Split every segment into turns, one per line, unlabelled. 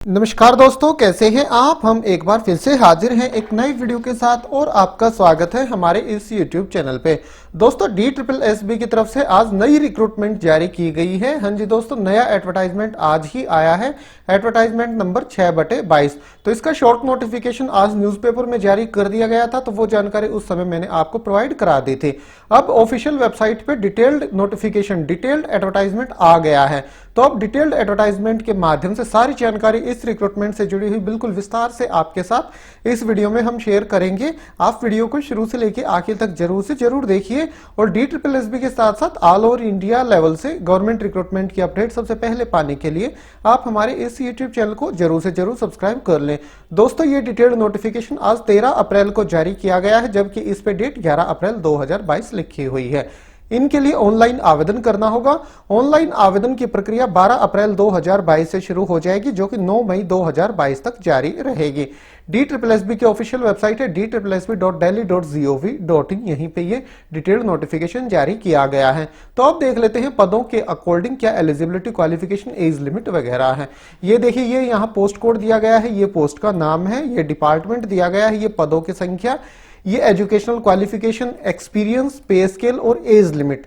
नमस्कार दोस्तों, कैसे हैं आप। हम एक बार फिर से हाजिर हैं एक नई वीडियो के साथ और आपका स्वागत है हमारे इस YouTube चैनल पे। दोस्तों DSSB की तरफ से आज नई रिक्रूटमेंट जारी की गई है। हाँ जी दोस्तों, नया एडवर्टाइजमेंट आज ही आया है, एडवर्टाइजमेंट नंबर 6/22। तो इसका शॉर्ट नोटिफिकेशन आज न्यूज़पेपर में जारी कर दिया गया था, तो वो जानकारी उस समय मैंने आपको प्रोवाइड करा दी थी। अब ऑफिशियल वेबसाइट पे डिटेल्ड नोटिफिकेशन, डिटेल्ड एडवर्टाइजमेंट आ गया है। तो अब डिटेल्ड एडवर्टाइजमेंट के माध्यम से सारी जानकारी इस रिक्रूटमेंट से जुड़ी हुई बिल्कुल विस्तार से आपके साथ इस वीडियो में हम शेयर करेंगे। आप वीडियो को शुरू से लेकर आखिर तक जरूर से जरूर देखिए और DSSB के साथ साथ ऑल ओवर इंडिया लेवल से गवर्नमेंट रिक्रूटमेंट की अपडेट सबसे पहले पाने के लिए आप हमारे इस YouTube चैनल को जरूर से जरूर सब्सक्राइब कर लें। दोस्तों ये डिटेल्ड नोटिफिकेशन आज 13 अप्रैल को जारी किया गया है, जबकि इस पे डेट 11 अप्रैल 2022 लिखी हुई है। इनके लिए ऑनलाइन आवेदन करना होगा। ऑनलाइन आवेदन की प्रक्रिया 12 अप्रैल 2022 से शुरू हो जाएगी, जो कि 9 मई 2022 तक जारी रहेगी। DSSB की ऑफिशियल वेबसाइट है DSSB.delhi.gov.in। यहीं पे ये डिटेल्ड नोटिफिकेशन जारी किया गया है। तो अब देख लेते हैं पदों के अकॉर्डिंग क्या एलिजिबिलिटी, क्वालिफिकेशन, एज लिमिट वगैरह है। ये देखिए, ये यहाँ पोस्ट कोड दिया गया है, ये पोस्ट का नाम है, ये डिपार्टमेंट दिया गया है, ये पदों की संख्या, ये एजुकेशनल क्वालिफिकेशन, एक्सपीरियंस, पे स्केल और एज लिमिट,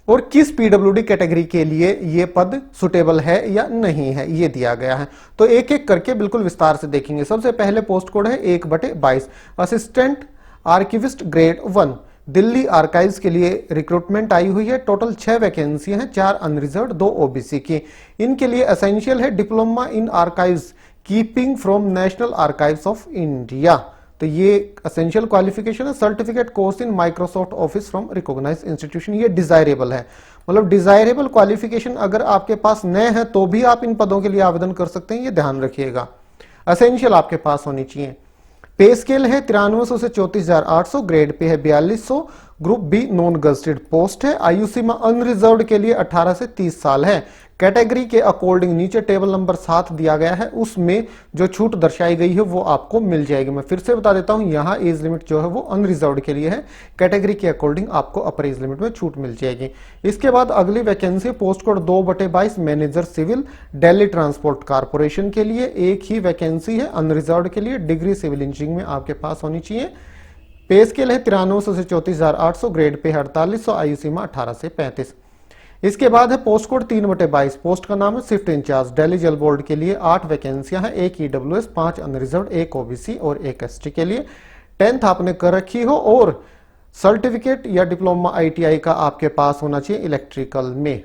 और किस पीडब्ल्यूडी कैटेगरी के लिए ये पद सुटेबल है या नहीं है, ये दिया गया है। तो एक एक करके बिल्कुल विस्तार से देखेंगे। सबसे पहले पोस्ट कोड है 1/22, असिस्टेंट आर्किविस्ट ग्रेड 1, दिल्ली आर्काइव्स के लिए रिक्रूटमेंट आई हुई है। टोटल 6 वैकेंसी हैं, 4 अनरिजर्व, 2 ओबीसी की। इनके लिए एसेंशियल है diploma in archives keeping from national archives of India. तो ये एसेंशियल क्वालिफिकेशन है। Certificate course in Microsoft office from recognised institution, ये डिजायरेबल है। मतलब डिजायरेबल क्वालिफिकेशन अगर आपके पास न है तो भी आप इन पदों के लिए आवेदन कर सकते हैं, ये ध्यान रखिएगा। एसेंशियल आपके पास होनी चाहिए। पे स्केल है 9300 से 34,800, ग्रेड पे है 4200, group B non gazetted post है। आयु सीमा अनरिजर्व्ड के लिए 18 से 30 साल है। कैटेगरी के अकॉर्डिंग नीचे टेबल नंबर 7 दिया गया है, उसमें जो छूट दर्शाई गई है वो आपको मिल जाएगी। मैं फिर से बता देता हूं, यहां एज लिमिट जो है वो अनरिजर्व्ड के लिए है। कैटेगरी के अकॉर्डिंग आपको अपर एज लिमिट में छूट मिल जाएगी। इसके बाद अगली vacancy post code 2/22, manager civil, Delhi transport corporation के लिए एक ही वैकेंसी है अनरिजर्व्ड के लिए। डिग्री सिविल इंजीनियरिंग में आपके पास होनी चाहिए। पे स्केल है 9300 से 34,800, ग्रेड पे 4800, आयु सीमा 18 से 35। इसके बाद है पोस्ट कोड 3/22, पोस्ट का नाम है शिफ्ट इंचार्ज, दिल्ली जल बोर्ड के लिए 8 वैकेंसियां हैं, 1 ईडब्ल्यूएस, 5 अनरिजर्व्ड, 1 ओबीसी और 1 एसटी के लिए। 10th आपने कर रखी हो और सर्टिफिकेट या डिप्लोमा आईटीआई का आपके पास होना चाहिए इलेक्ट्रिकल में।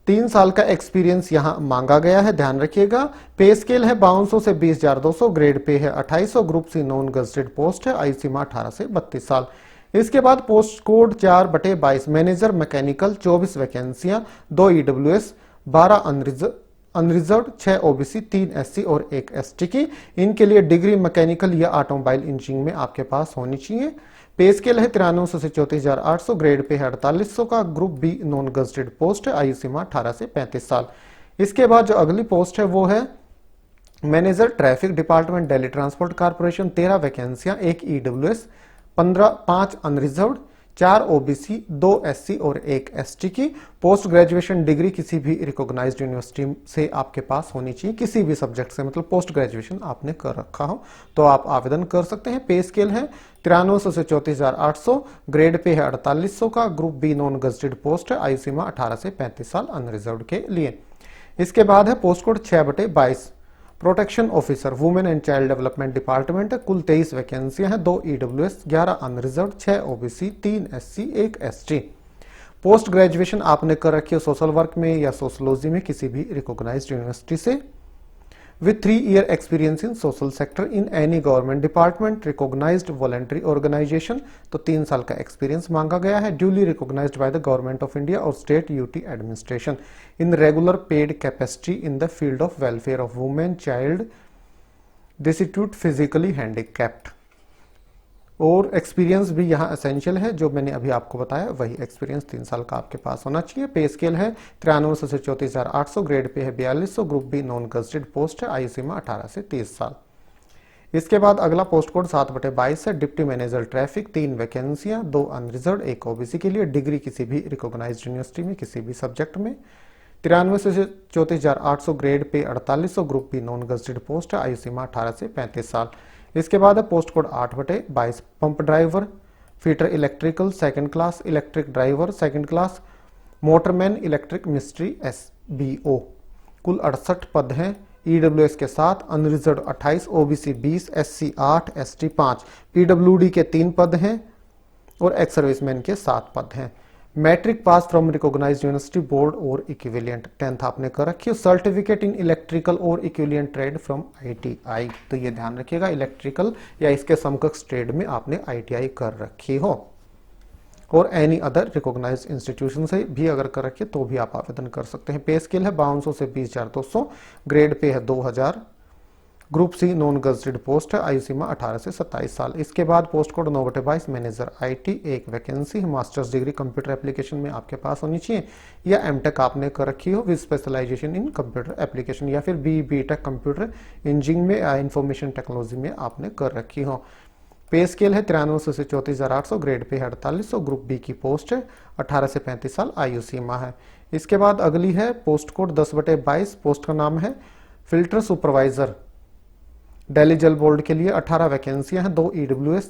3 साल का एक्सपीरियंस यहां मांगा गया है, ध्यान रखिएगा। पे स्केल है 5200 से 20,200, ग्रेड पे है 2800, group C non gazetted post है, आयु सीमा 18 से 32 साल। इसके बाद पोस्ट कोड 4/22, मैनेजर मैकेनिकल, 24 वैकेंसियां, 2 ईडब्ल्यूएस, 12 अनरिजर्व्ड, 6 ओबीसी, 3 एससी और 1 एसटी की। इनके लिए डिग्री मैकेनिकल या ऑटोमोबाइल इंजीनियरिंग में आपके पास होनी चाहिए। पे स्केल है 9300 से 34,800, ग्रेड पे है 4800 का, group B non gazetted post है, आयु सीमा 18 से 35 साल। इसके बाद जो अगली पोस्ट है वो है manager traffic department, Delhi transport corporation, 13 वैकेंसियां, 1 EWS, 5 unreserved, 4 OBC, 2 SC और 1 एसटी की। पोस्ट ग्रेजुएशन डिग्री किसी भी रिकॉग्नाइज्ड यूनिवर्सिटी से आपके पास होनी चाहिए, किसी भी सब्जेक्ट से, मतलब पोस्ट ग्रेजुएशन आपने कर रखा हो तो आप आवेदन कर सकते हैं। पे स्केल है 9300 से 34,800, ग्रेड पे है 4800 का, group B non gazetted post है, आयु सीमा 18 से 35 साल अनरिजर्व्ड के लिए। इसके बाद है post code 6/22, protection officer, women and child development department है। कुल 23 वैकेंसियां हैं, 2 EWS, 11 unreserved, 6 OBC, 3 SC, 1 ST. Post graduation आपने कर रखी है सोशल वर्क में या सोशोलॉजी में किसी भी रिकॉग्नाइज्ड यूनिवर्सिटी से, with 3 year experience in social sector in any government department, recognized voluntary organization। तो 3 साल का एक्सपीरियंस मांगा गया है। Duly recognised by the government of India और state UT administration in regular paid capacity in the field of welfare of women, child, distribute, physically handicapped. और experience भी यहाँ एसेंशियल है, जो मैंने अभी आपको बताया वही एक्सपीरियंस 3 साल का आपके पास होना चाहिए। पे स्केल है 9300 से 34,800, ग्रेड पे है 4200, group B non gazetted post है, आयु सीमा 18 से 30 साल। इसके बाद अगला पोस्ट कोड 7/22 है, deputy manager traffic, 3 वैकेंसियां, 2 unreserved, 1 OBC के लिए। डिग्री किसी भी रिकॉग्नाइज्ड यूनिवर्सिटी में किसी भी सब्जेक्ट में। 93 से 34,800 grade pay 4800 group B non gazetted post है, आयु सीमा 18 से 35 साल। इसके बाद है post code 8/22 pump driver, fitter electrical second class, electric driver second class, motorman electric mystery SBO। कुल 68 पद हैं। EWS के 7, unreserved 28, OBC 20, SC 8, ST 5, PWD के 3 पद हैं और एक्स सर्विसमैन के 7 पद हैं। Matric pass from recognised university board और इक्विवेलेंट 10th आपने कर रखी है। सर्टिफिकेट इन इलेक्ट्रिकल और इक्विवेलेंट ट्रेड फ्रॉम ITI, तो ये ध्यान रखिएगा इलेक्ट्रिकल या इसके समकक्ष ट्रेड में आपने ITI कर रखी हो, और एनी अदर रिकॉग्नाइज्ड इंस्टीट्यूशन से भी अगर कर रखिए तो भी आप आवेदन कर सकते हैं। पे स्केल है 5200 से 20,200, ग्रेड पे है 2000, group C non gazetted post है, आयु सीमा 18 से 27 साल। इसके बाद पोस्ट कोड 9/22 मैनेजर IT, एक वैकेंसी है। मास्टर्स डिग्री कंप्यूटर एप्लीकेशन में आपके पास होनी चाहिए, या MTech आपने कर रखी हो with specialisation in computer application, या फिर BTech कंप्यूटर इंजीनियरिंग में या इंफॉर्मेशन टेक्नोलॉजी में आपने कर रखी हो। पे स्केल है 9300 से 34,800, ग्रेड पे है 4800, ग्रुप बी की पोस्ट है, 18 से 35 साल आयु सीमा है। इसके बाद अगली है पोस्ट कोड 10/22, पोस्ट का नाम है फिल्टर सुपरवाइजर, दिल्ली जल बोर्ड के लिए 18 वैकेंसियां हैं, 2 EWS,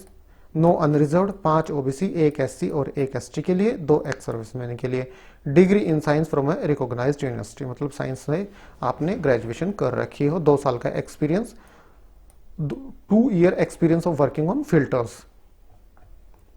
9 अनरिजर्व्ड, 5 OBC, 1 SC और 1 ST के लिए, 2 एक्स सर्विसमैन के लिए। Degree in science from a recognised university, मतलब साइंस से आपने ग्रेजुएशन कर रखी हो, 2 साल का experience, 2 year experience of working on filters.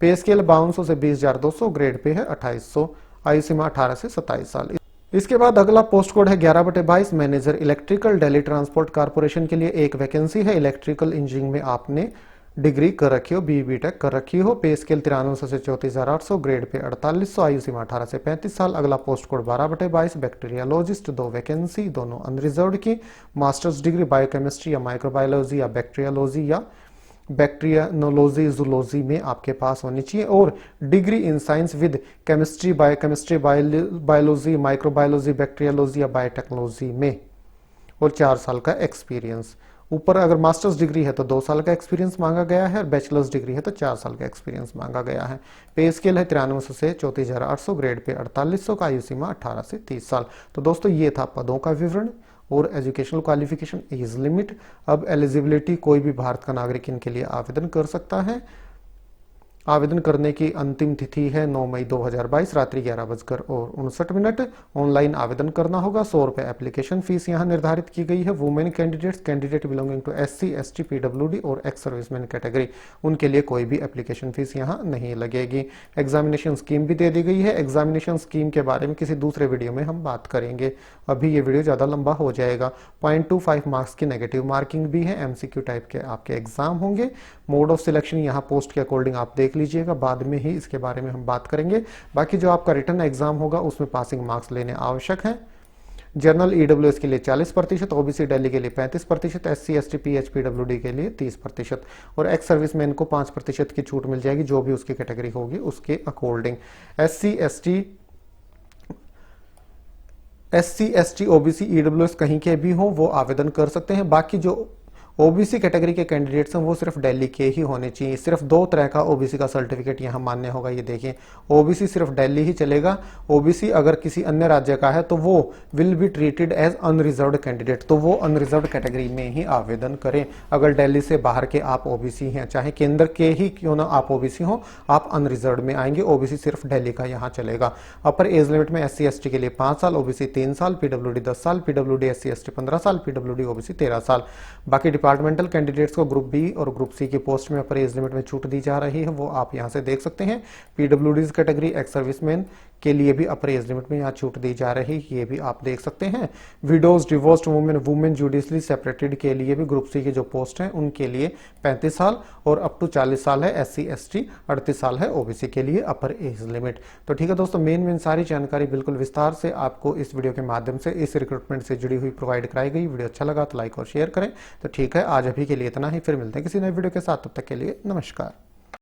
Pay scale 5200 से 20,200, ग्रेड पे है 2800, आयु सीमा 18 से 27 साल। इसके बाद अगला पोस्ट कोड है 11/22 manager electrical, Delhi transport corporation के लिए एक वैकेंसी है। इलेक्ट्रिकल इंजीनियरिंग में आपने डिग्री कर रखी हो, BTech कर रखी हो। पे स्केल 9300 से 34,800, ग्रेड पे 4800, आयु सीमा 18 से 35 साल। अगला पोस्ट कोड 12/22 बैक्टीरियोलॉजिस्ट, 2 वैकेंसी, दोनों अनरिजर्व्ड की। मास्टर्स डिग्री बायोकेमिस्ट्री या माइक्रोबायोलॉजी या बैक्टीरियोलॉजी या बैक्टीरियोलॉजी जूलॉजी में आपके पास होनी चाहिए, और degree in science with chemistry, biochemistry, biology, microbiology, bacteriology या बायोटेक्नोलॉजी में, और 4 साल का एक्सपीरियंस। ऊपर अगर मास्टर्स डिग्री है तो 2 साल का एक्सपीरियंस मांगा गया है, और बैचलर्स डिग्री है तो 4 साल का एक्सपीरियंस मांगा गया है। पे स्केल है 9300 से 34,800, ग्रेड पे 4800 का, आयु सीमा 18 से 30 साल। तो दोस्तों ये था पदों का विवरण और एजुकेशनल क्वालिफिकेशन, एज लिमिट। अब एलिजिबिलिटी, कोई भी भारत का नागरिक इनके लिए आवेदन कर सकता है। आवेदन करने की अंतिम तिथि है 9 मई 2022 रात्रि 11:59। ऑनलाइन आवेदन करना होगा। 100 रुपए एप्लीकेशन फीस यहाँ निर्धारित की गई है। Women candidate belonging to SC, ST, PWD और एक्स सर्विसमैन कैटेगरी, उनके लिए कोई भी एप्लीकेशन फीस यहाँ नहीं लगेगी। एग्जामिनेशन स्कीम भी दे दी गई है। एग्जामिनेशन स्कीम के बारे में किसी दूसरे वीडियो में हम बात करेंगे, अभी ये वीडियो ज़्यादा लंबा हो जाएगा। 0.25 मार्क्स की नेगेटिव मार्किंग भी है। MCQ टाइप के आपके एग्जाम होंगे। मोड ऑफ सिलेक्शन यहाँ पोस्ट के अकॉर्डिंग आप देख लीजिएगा, बाद में ही इसके बारे में हम बात करेंगे। बाकी जो आपका रिटर्न एग्जाम होगा उसमें पासिंग मार्क्स लेने आवश्यक हैं। जनरल EWS के लिए 40%, OBC दिल्ली के लिए 35%, SC, ST, PH, PWD के लिए 30%, और एक्स सर्विसमैन को 5% की छूट मिल जाएगी, जो भी उसकी कैटेगरी होगी उसके according. SC, ST, OBC, EWS कहीं के भी हो वो आवेदन कर सकते हैं। बाकी जो OBC कैटेगरी के कैंडिडेट्स हैं वो सिर्फ दिल्ली के ही होने चाहिए। सिर्फ 2 तरह का OBC का सर्टिफिकेट यहाँ मान्य होगा। ये देखिए, OBC सिर्फ दिल्ली ही चलेगा। OBC अगर किसी अन्य राज्य का है तो वो will be treated as unreserved candidate, तो वो अनरिजर्व्ड कैटेगरी में ही आवेदन करें। अगर दिल्ली से बाहर के आप OBC हैं, चाहे केंद्र के ही क्यों ना आप OBC हो, आप अनरिजर्व्ड में आएंगे। OBC सिर्फ दिल्ली का यहाँ चलेगा। अपर एज लिमिट में SC, ST के लिए 5 साल, OBC 3 साल, PWD 10 साल, PWD SC, ST 15 साल, PWD OBC 13 साल। बाकी डिपार्टमेंटल कैंडिडेट्स को ग्रुप बी और ग्रुप सी की पोस्ट में अपर एज लिमिट में छूट दी जा रही है, वो आप यहां से देख सकते हैं। PWD's कैटेगरी एक्स सर्विसमैन के लिए भी अपर एज लिमिट में यहाँ छूट दी जा रही है, ये भी आप देख सकते हैं। Widows, divorced women judicially separated के लिए भी ग्रुप सी की जो पोस्ट हैं उनके लिए 35 साल और अप टू 40 साल है। SC, ST 38 साल है OBC के लिए अपर एज लिमिट। तो ठीक है दोस्तों, मेन सारी जानकारी बिल्कुल विस्तार से आपको इस वीडियो के माध्यम से इस रिक्रूटमेंट से जुड़ी हुई प्रोवाइड कराई गई। वीडियो अच्छा लगा तो लाइक और शेयर करें। तो ठीक है, आज अभी के लिए इतना ही, फिर मिलते हैं किसी नए वीडियो के साथ। तब तक के लिए नमस्कार।